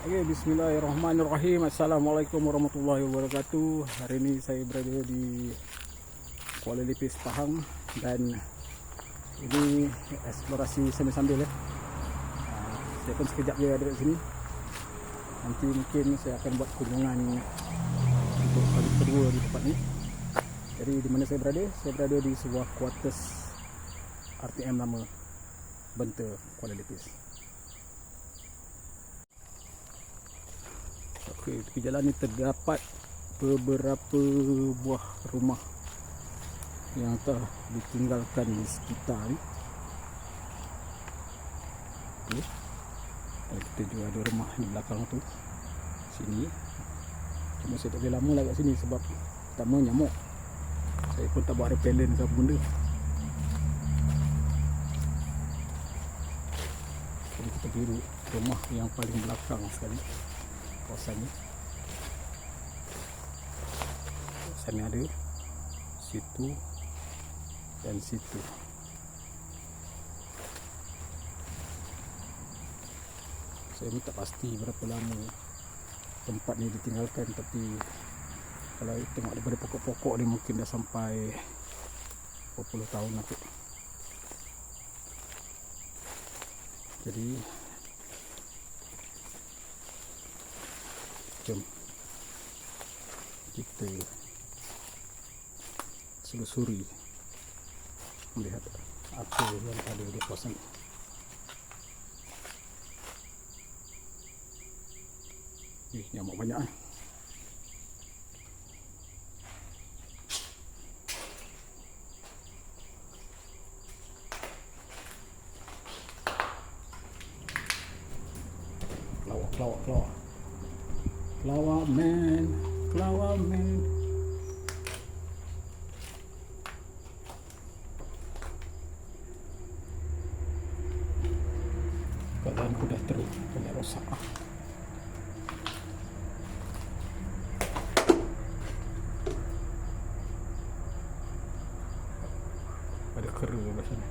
Oke, bismillahirrahmanirrahim. Assalamualaikum warahmatullahi wabarakatuh. Hari ini saya berada di Kuala Lipis, Pahang, dan ini eksplorasi sambil-sambil ya. Saya pun sekejap je ada di sini. Nanti mungkin saya akan buat kunjungan untuk kali kedua di tempat ni. Jadi di mana saya berada? Saya berada di sebuah quarters RTM lama, Benta, Kuala Lipis. Okey, tepi jalan ni terdapat beberapa buah rumah yang telah ditinggalkan di sekitar ni. Okey. Dan kita juga ada rumah di belakang tu, sini. Cuma saya tak boleh lama lah kat sini sebab pertama nyamuk. Saya pun tak buat repellent ke apa benda. Jadi kita pergi rumah yang paling belakang sekali kawasan ni. Kawasan ni ada situ dan situ. Saya ni tak pasti berapa lama tempat ni ditinggalkan, tapi kalau tengok daripada pokok-pokok ni mungkin dah sampai berpuluh tahun lah tu. Jadi jom kita selusuri melihat apa yang ada di kawasan ni. Nyamuk banyak eh. Kelawar man. Keadaan ku dah teruk, banyak rosak. Ada kera kat sana.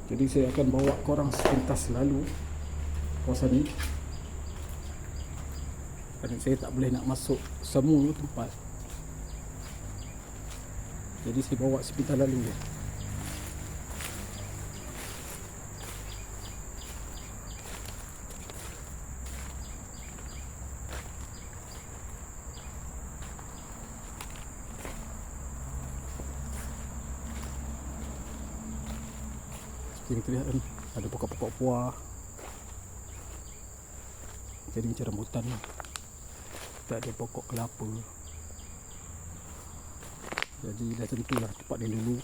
Jadi saya akan bawa korang sepintas lalu kawasan ni. Kerana saya tak boleh nak masuk semua tempat, jadi saya bawa sepintas lalu je. Seperti kita lihat kan, ada pokok-pokok puah. Jadi macam rambutan lah. Tak ada pokok kelapa. Jadi dah tentulah tempat ni dulu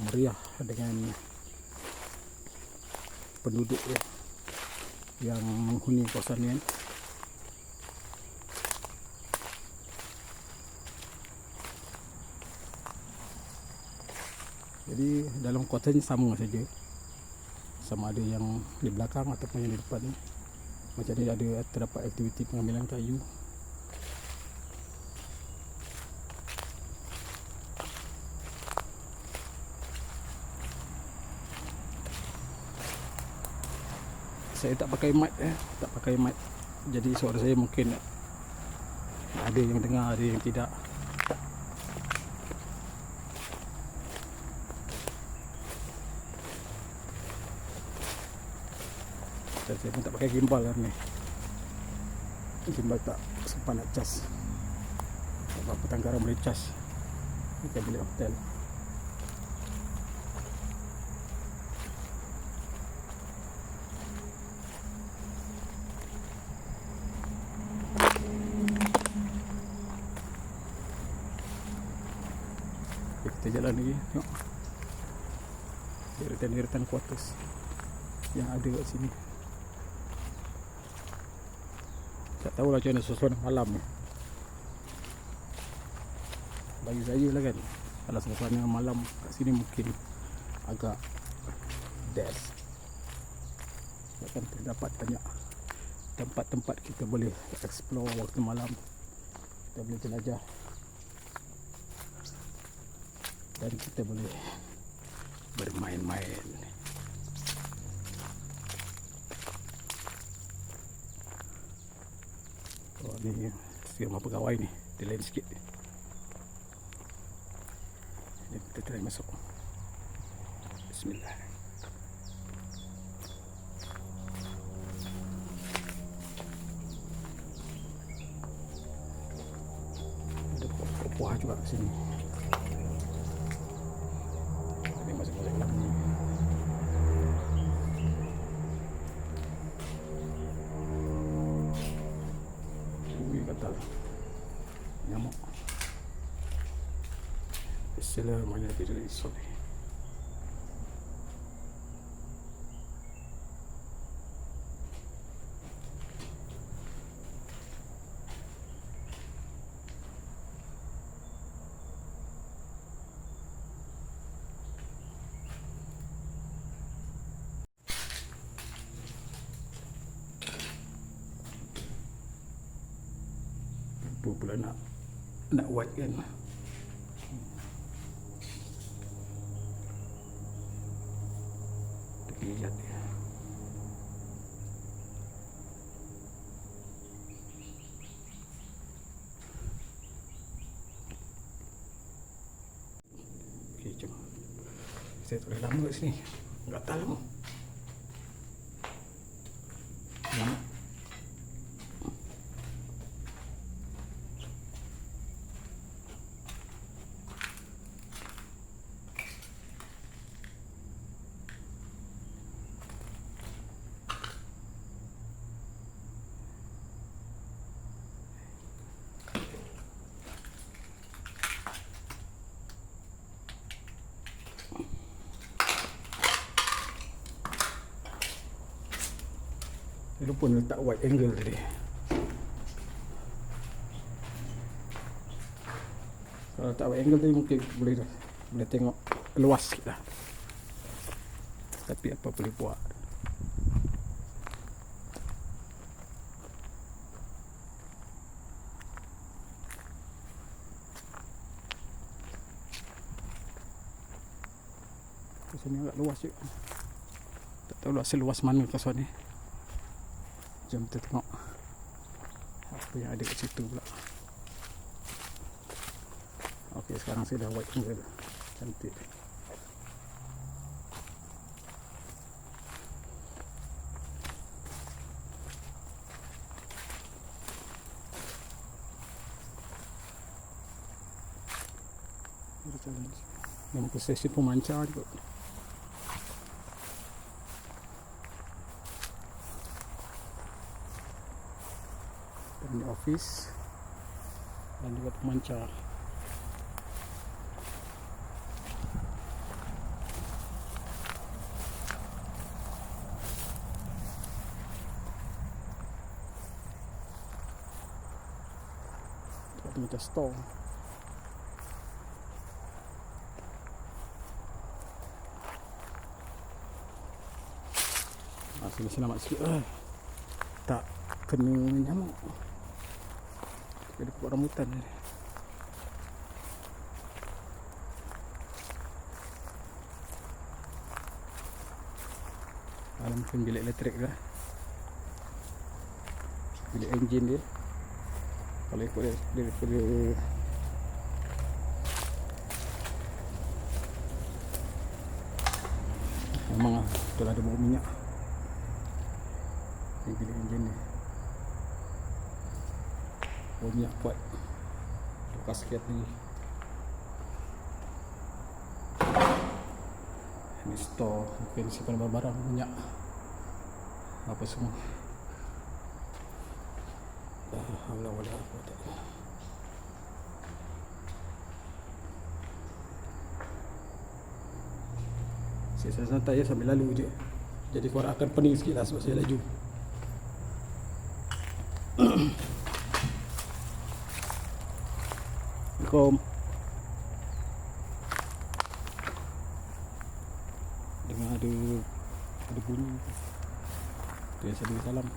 meriah dengan penduduk ya, yang menghuni kawasan ni kan. Jadi dalam kawasan ni sama saja, sama ada yang di belakang ataupun yang di depan ni. Macam ni ada terdapat aktiviti pengambilan kayu. Saya tak pakai mic tak pakai mic. Jadi suara saya mungkin ada yang dengar, ada yang tidak. Dan saya pun tak pakai gimbal lah ni. Gimbal tak sempat nak cas. Sebab petanggaran boleh cas. Kita bilik hotel. Kita jalan lagi. Tengok deretan-deretan quarters yang ada kat sini. Tak tahulah macam mana suasana malam ni. Bagi saya lah kan, kalau suasana malam kat sini mungkin agak best. Akan terdapat banyak tempat-tempat kita boleh explore waktu malam. Kita boleh jelajah dan kita boleh bermain-main. Ni rumah pegawai ni, dia lain sikit. Jom kita try masuk. Bismillah. Ada pokok buah juga kat sini. Ini masuk-masuk dalam ni. Gatal nyamuk. Bismillahirrahmanirrahim. Apa pula nak white kan. Lihat dia. Okey, jom. Saya tak boleh lama kat sini. Gatal pun. Lama. Saya lupa letak wide angle tadi. Kalau letak wide angle tadi mungkin boleh tengok luas sikit lah. Tapi apa boleh buat. Kawasan ni agak luas juga. Tak tahu lah seluas mana kawasan ni. Jom kita tengok apa yang ada kat situ pula. Okey, sekarang saya dah wide angle. Cantik. Nama ke stesen pemancar juga. Ini office dan juga pemancar. Kita minta store. Sini selamat sikit. Tak kena nyamuk. Ada pokok rambutan ni. Mungkin bilik elektrik lah. Bilik enjin dia. Kalau ikut dia daripada memang lah betul ada bau minyak. Ini bilik enjin ni. Bau minyak kuat. Bekas sikit lagi. Ini store, mungkin simpan barang-barang minyak apa semua. Allah wala quwwata. Saya santai ya sambil lalu je. Jadi korang akan pening sikit lah sebab saya laju. Assalamualaikum. Dengar ada bunyi. Dia saya bagi salam.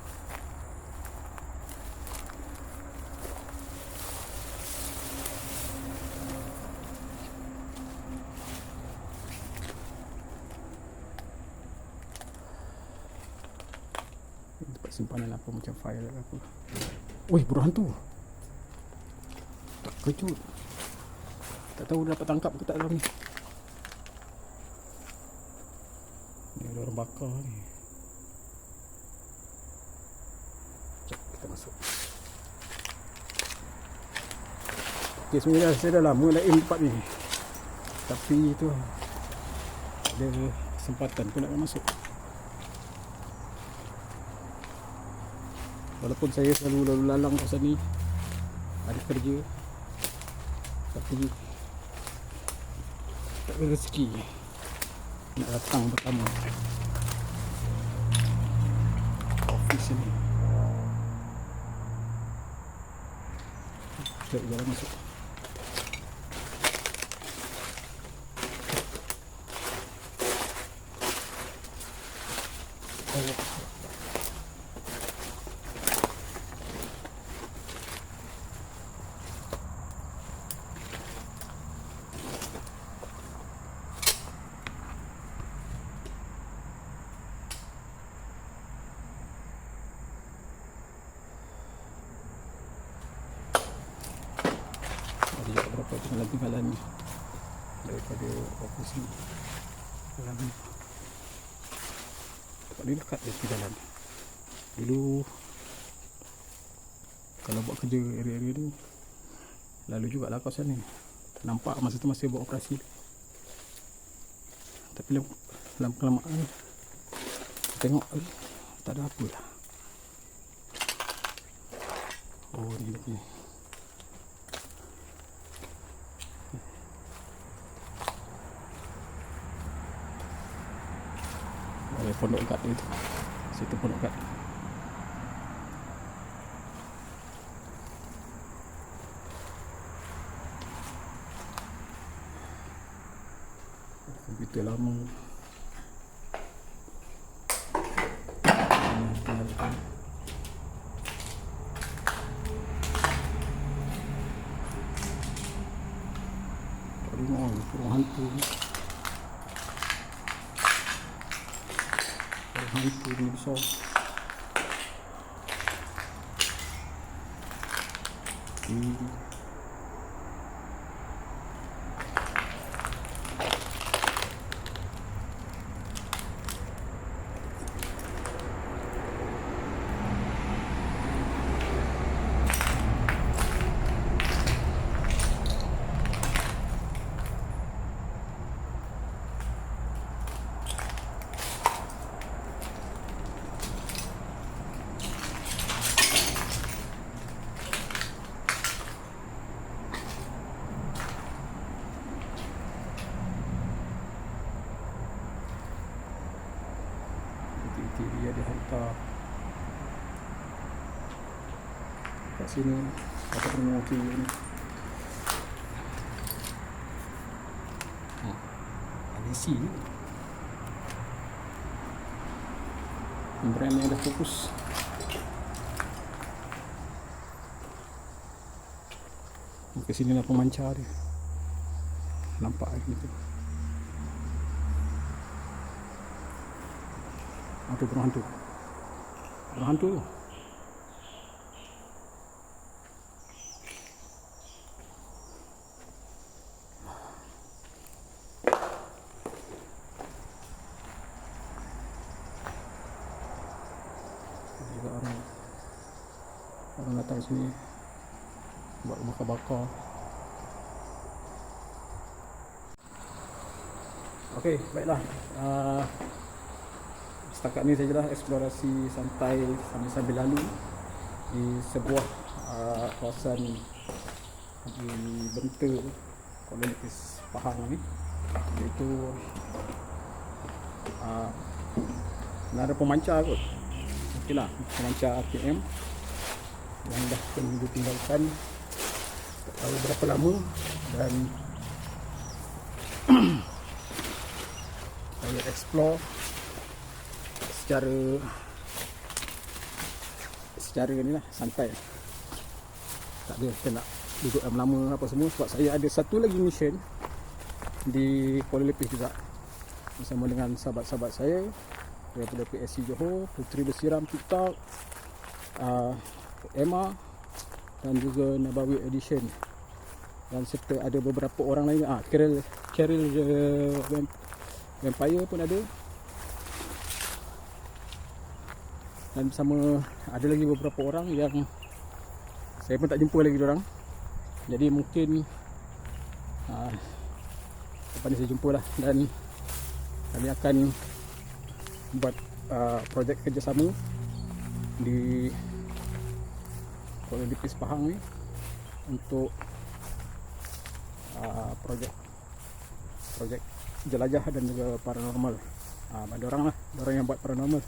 Tempat simpanan apa macam file apa. Wih, burung hantu. Tak kejut. Tak tahu dapat tangkap ke tak dalam ni. Ni ada orang bakar ni. Sekejap, kita masuk. Okay, sebenarnya saya dah lama nak aim tempat ni. Tapi tu ada kesempatan pun nak masuk. Walaupun saya selalu lalu lalang kawasan ni, ada kerja, tapi tak ada rezeki nak datang pertama office ni. Cari jalan masuk. Ada berapa tinggalan-tinggalan daripada ofis ni. Dalam ni tempat ni dekat dia tinggalan. Dulu kalau buat kerja area-area ni, lalu jugalah kawasan ni. Nampak masa tu masih buat operasi. Tapi dalam kelamaan tengok tak ada apa lah. Oh, ni dia. Ada pondok kat tu. Situ pondok kat. Komputer lama. Burung hantu. Burung hantu ni besar. Dia ada hantar kat sini. Dapat tengok kiri ni. LC ni. Brand yang dah fokus. Ke sini lah pemancar dia. Nampak gitu. Ada burung hantu. Burung hantu tu. Juga orang datang sini buat bakar-bakar. Okey, baiklah. Setakat ni sajalah eksplorasi santai sambil lalu di sebuah kawasan di Benta, Kuala Lipis, Pahang ni, iaitu menara pemancar kot. Okeylah, pemancar RPM yang dah kena ditinggalkan tak tahu berapa lama, dan saya explore secara ni lah, santai. Tak ada kita nak duduk lama apa semua, sebab saya ada satu lagi mission di Kuala Lipis juga bersama dengan sahabat-sahabat saya daripada PSC Johor, Puteri Bersiram TikTok, Emma dan juga Nabawi Edition, dan serta ada beberapa orang lain. Carol Vampire pun ada, dan bersama ada lagi beberapa orang yang saya pun tak jumpa lagi diorang. Jadi mungkin lepas ni saya jumpa lah, dan kami akan buat projek kerjasama di Kuala Lipis Pahang ni untuk projek jelajah dan juga paranormal. Ada orang lah, ada orang yang buat paranormal.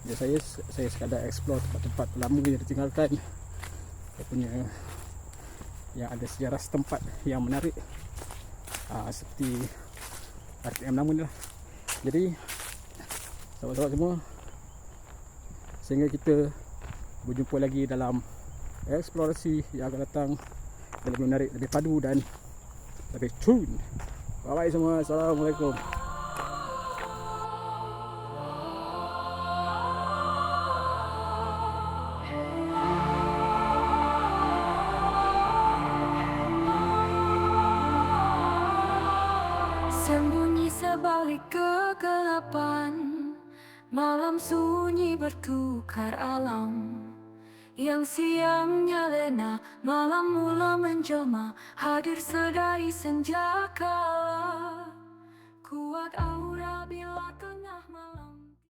Jadi saya sekadar explore tempat-tempat lama yang ditinggalkan, saya punya yang ada sejarah setempat yang menarik, seperti RTM lama ni lah. Jadi sahabat-sahabat semua, sehingga kita berjumpa lagi dalam eksplorasi yang akan datang, yang lebih menarik, lebih padu dan lebih tune. Bye bye semua. Assalamualaikum. Sembunyi sebalik kegelapan, malam sunyi bertukar alam. Yang siangnya lena, malam mula menjelma, hadir sedari senja kala. Kuat aura bila tengah malam.